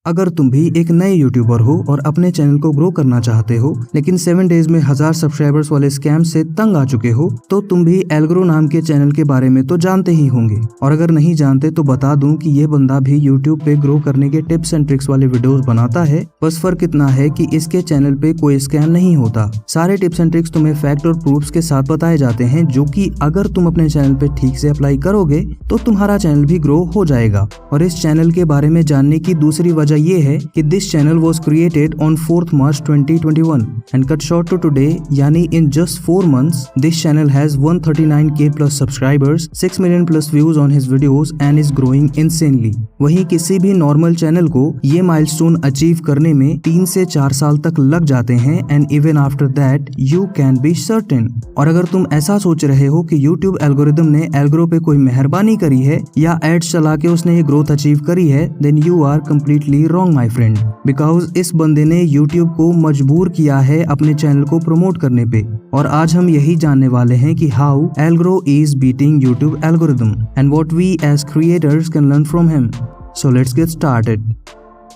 अगर तुम भी एक नए यूट्यूबर हो और अपने चैनल को ग्रो करना चाहते हो लेकिन 7 डेज में 1000 सब्सक्राइबर्स वाले स्कैम से तंग आ चुके हो तो तुम भी एल्ग्रो नाम के चैनल के बारे में तो जानते ही होंगे। और अगर नहीं जानते तो बता दूं कि ये बंदा भी यूट्यूब पे ग्रो करने के टिप्स एंड ट्रिक्स वाले वीडियोस बनाता है। बस फर्क इतना है कि इसके चैनल पे कोई स्कैम नहीं होता। सारे टिप्स एंड ट्रिक्स तुम्हें फैक्ट और प्रूफ्स के साथ बताए जाते हैं जो कि अगर तुम अपने चैनल पे ठीक से अप्लाई करोगे तो तुम्हारा चैनल भी ग्रो हो जाएगा। और इस चैनल के बारे में जानने की दूसरी वजह ये है कि this channel was created on 4th March 2021 and cut short to today, यानी in just 4 months this channel has 139k plus subscribers, 6 million plus views on his videos and is growing insanely। वहीं किसी भी normal channel को ये milestone achieve करने में 3 से 4 साल तक लग जाते हैं and even after that you can be certain। और अगर तुम ऐसा सोच रहे हो कि YouTube एल्गोरिदम ने एल्ग्रो पे कोई मेहरबानी करी है या एड्स चला के उसने ये ग्रोथ अचीव करी है, then you are completely wrong my friend, because इस बंदे ने YouTube को मजबूर किया है अपने चैनल को प्रमोट करने पे। और आज हम यही जानने वाले हैं कि how Algro is beating YouTube algorithm and what we as creators can learn from him। So let's get started।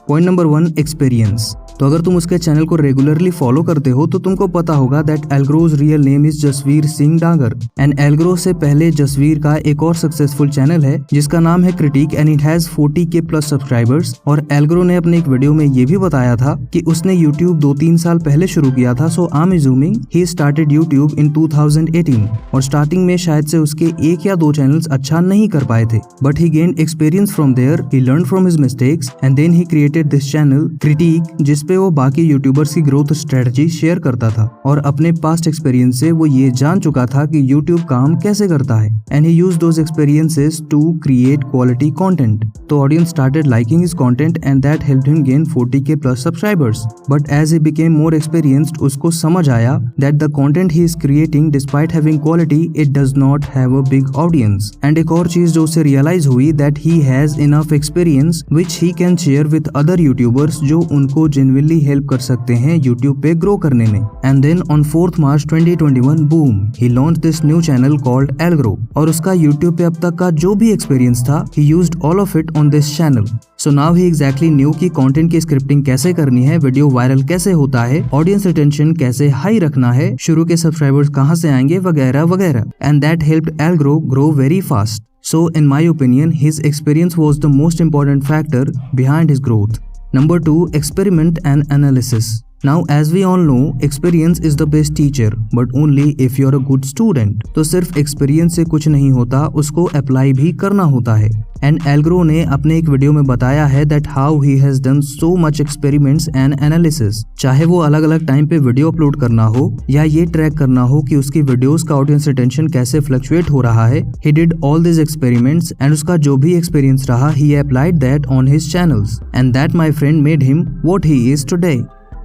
Point number 1, experience. तो अगर तुम उसके चैनल को रेगुलरली फॉलो करते हो तो तुमको पता होगा that Algrow's real name is Jasveer Singh Dagar and Algrow से पहले जसवीर का एक और सक्सेसफुल चैनल है जिसका नाम है critic and it has 40k plus subscribers. और एल्ग्रो ने अपने एक वीडियो में ये भी बताया था कि उसने यूट्यूब 2-3 साल पहले शुरू किया था। So I am assuming he started YouTube in 2018 और स्टार्टिंग में शायद से उसके 1 या 2 चैनल्स अच्छा नहीं कर पाए थे, but he gained experience from there, he learn from his mistakes and then he created this channel critic जिस पे वो बाकी यूट्यूबर्स की ग्रोथ स्ट्रेटजी शेयर करता था। और अपने पास्ट एक्सपीरियंस से वो ये जान चुका था कि यूट्यूब काम कैसे करता है and he used those experiences to create quality content. तो audience started liking his content and that helped him gain 40k plus subscribers. But as he became more experienced उसको समझ आया that the content he is creating despite having quality it does not have a big audience. And एक और चीज जो उसे realise हुई that he has enough experience which he can share with other YouTubers जो उनको जेन्युइनली हेल्प कर सकते हैं यूट्यूब पे ग्रो करने में। And then on 4th March 2021 boom he launched this new channel called Algrow. और उसका यूट्यूब पे अब तक का जो भी एक्सपीरियंस था ही used all of it on this channel. So now he exactly new की कंटेंट की स्क्रिप्टिंग कैसे करनी है, वीडियो वायरल कैसे होता है, ऑडियंस रिटेंशन कैसे हाई रखना है, शुरू के सब्सक्राइबर्स कहां से आएंगे वगैरह वगैरह। And that helped Algrow grow very fast. So in my opinion, his experience was the most important factor behind his growth। Number 2, experiment and analysis। Now as we all know, experience is the best teacher, but only if you're a good student। तो सिर्फ experience से कुछ नहीं होता, उसको apply भी करना होता है। एंड एल्ग्रो ने अपने एक वीडियो में बताया है that how he has done so much experiments and analysis. चाहे वो अलग अलग टाइम पे वीडियो अपलोड करना हो या ये ट्रैक करना हो कि उसकी वीडियोस का ऑडियंस रिटेंशन कैसे फ्लक्चुएट हो रहा है, he did all this experiments and उसका जो भी एक्सपीरियंस रहा he applied that on his channels and that my friend made him what he is today.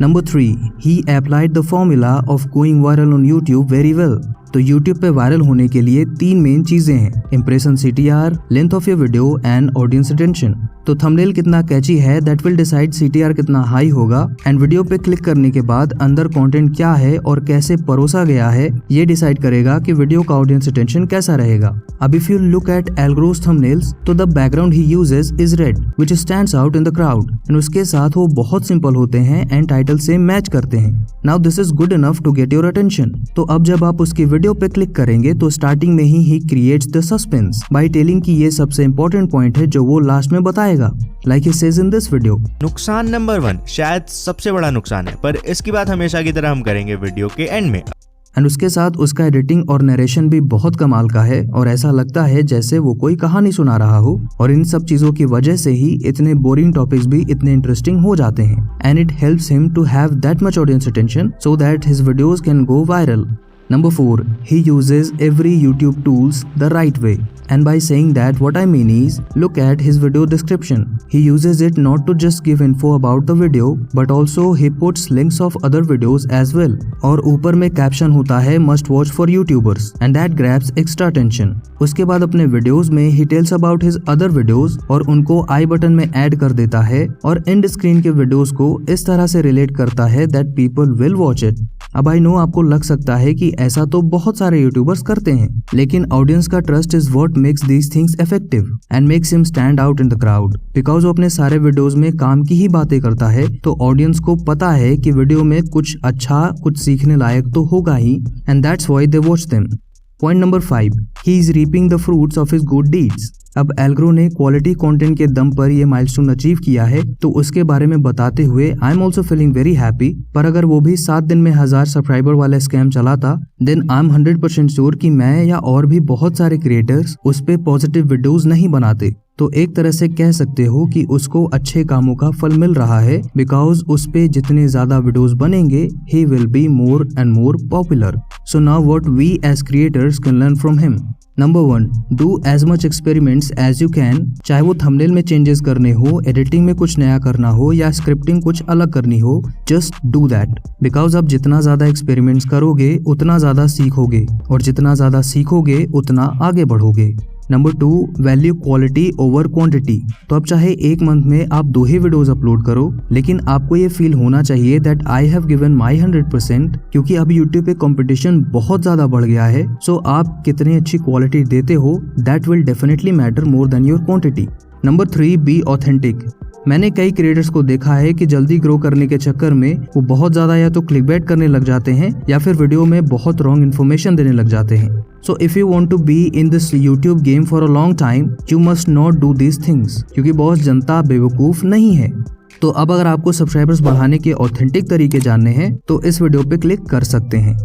Number 3, he applied the formula of going viral on YouTube very well। तो YouTube पे viral होने के लिए 3 main चीजें हैं, impression CTR, length of your video and audience retention. तो thumbnail कितना कैची है दैट विल डिसाइड CTR कितना हाई होगा एंड वीडियो पे क्लिक करने के बाद अंदर कंटेंट क्या है और कैसे परोसा गया है ये डिसाइड करेगा कि वीडियो का ऑडियंस रिटेंशन कैसा रहेगा। अब if you look at Algrow's thumbnails तो the background he uses is red which stands out in the crowd and उसके साथ वो बहुत सिंपल होते हैं एंड टाइटल से मैच करते हैं। Now this is good enough to get your attention. तो अब जब आप उसकी वीडियो पे क्लिक करेंगे तो स्टार्टिंग में he creates the suspense by telling कि ये सबसे इंपॉर्टेंट पॉइंट है जो वो लास्ट में बताएगा, like he says in this video. नुकसान नंबर 1 शायद सबसे बड़ा नुकसान है, पर इसकी बात हमेशा की तरह हम करेंगे वीडियो के एंड में। एंड उसके साथ उसका एडिटिंग और नरेशन भी बहुत कमाल का है और ऐसा लगता है जैसे वो कोई कहानी सुना रहा हो। और इन सब चीजों की वजह से ही इतने बोरिंग टॉपिक्स भी इतने इंटरेस्टिंग हो जाते हैं and it helps him to have that much audience attention so that his videos can go viral. Number 4, he uses every YouTube tools the right way। And by saying that what I mean is, look at his video description। He uses it not to just give info about the video, but also he puts links of other videos as well। और ऊपर में caption होता है must watch for YouTubers and that grabs extra attention। उसके बाद अपने videos में he tells about his other videos और उनको आई बटन में ऐड कर देता है और एंड स्क्रीन के वीडियोस को इस तरह से रिलेट करता है that people will watch it। अब आई नो आपको लग सकता है कि ऐसा तो बहुत सारे यूट्यूबर्स करते हैं, लेकिन ऑडियंस का trust is what makes these things effective and makes him stand out in the crowd. Because वो अपने सारे वीडियोस में काम की ही बातें करता है, तो ऑडियंस को पता है कि वीडियो में कुछ अच्छा, कुछ सीखने लायक तो होगा ही, and that's why they watch them. Point number 5, he is reaping the fruits of his good deeds. अब एल्ग्रो ने क्वालिटी कंटेंट के दम पर ये माइलस्टोन अचीव किया है, तो उसके बारे में बताते हुए I am also feeling very happy. पर अगर वो भी 7 दिन में 1000 सब्सक्राइबर वाला स्कैम चलाता, देन आई एम 100% श्योर कि मैं या और भी बहुत सारे क्रिएटर्स उस पे पॉजिटिव वीडियोस नहीं बनाते। तो एक तरह से कह सकते हो कि उसको अच्छे कामों का फल मिल रहा है, बिकॉज उस पे जितने ज्यादा वीडियोस बनेंगे, he will be more and more popular. So now what we as creators can learn from him. Number 1, do as much experiments as you can. चाहे वो थंबनेल में चेंजेस करने हो, एडिटिंग में कुछ नया करना हो या स्क्रिप्टिंग कुछ अलग करनी हो, जस्ट डू दैट। बिकॉज आप जितना ज्यादा एक्सपेरिमेंट्स करोगे उतना ज्यादा सीखोगे, और जितना ज्यादा सीखोगे उतना आगे बढ़ोगे। Number 2, value quality over quantity. तो अब चाहे एक मंथ में आप 2 ही वीडियोस अपलोड करो, लेकिन आपको ये फील होना चाहिए that I have given my 100%, क्योंकि अब यूट्यूब पे कंपटीशन बहुत ज्यादा बढ़ गया है। सो आप कितनी अच्छी क्वालिटी देते हो, that will definitely matter more than your quantity. Number 3, be authentic. मैंने कई क्रिएटर्स को देखा है कि जल्दी ग्रो करने के चक्कर में वो बहुत ज्यादा या तो क्लिकबेट करने लग जाते हैं या फिर वीडियो में बहुत रॉन्ग इन्फॉर्मेशन देने लग जाते हैं। So if you want to be in this YouTube game for a long time, you must not do these things, क्योंकि बहुत जनता बेवकूफ नहीं है। तो अब अगर आपको सब्सक्राइबर्स बढ़ाने के ऑथेंटिक तरीके जानने हैं तो इस वीडियो पे क्लिक कर सकते हैं।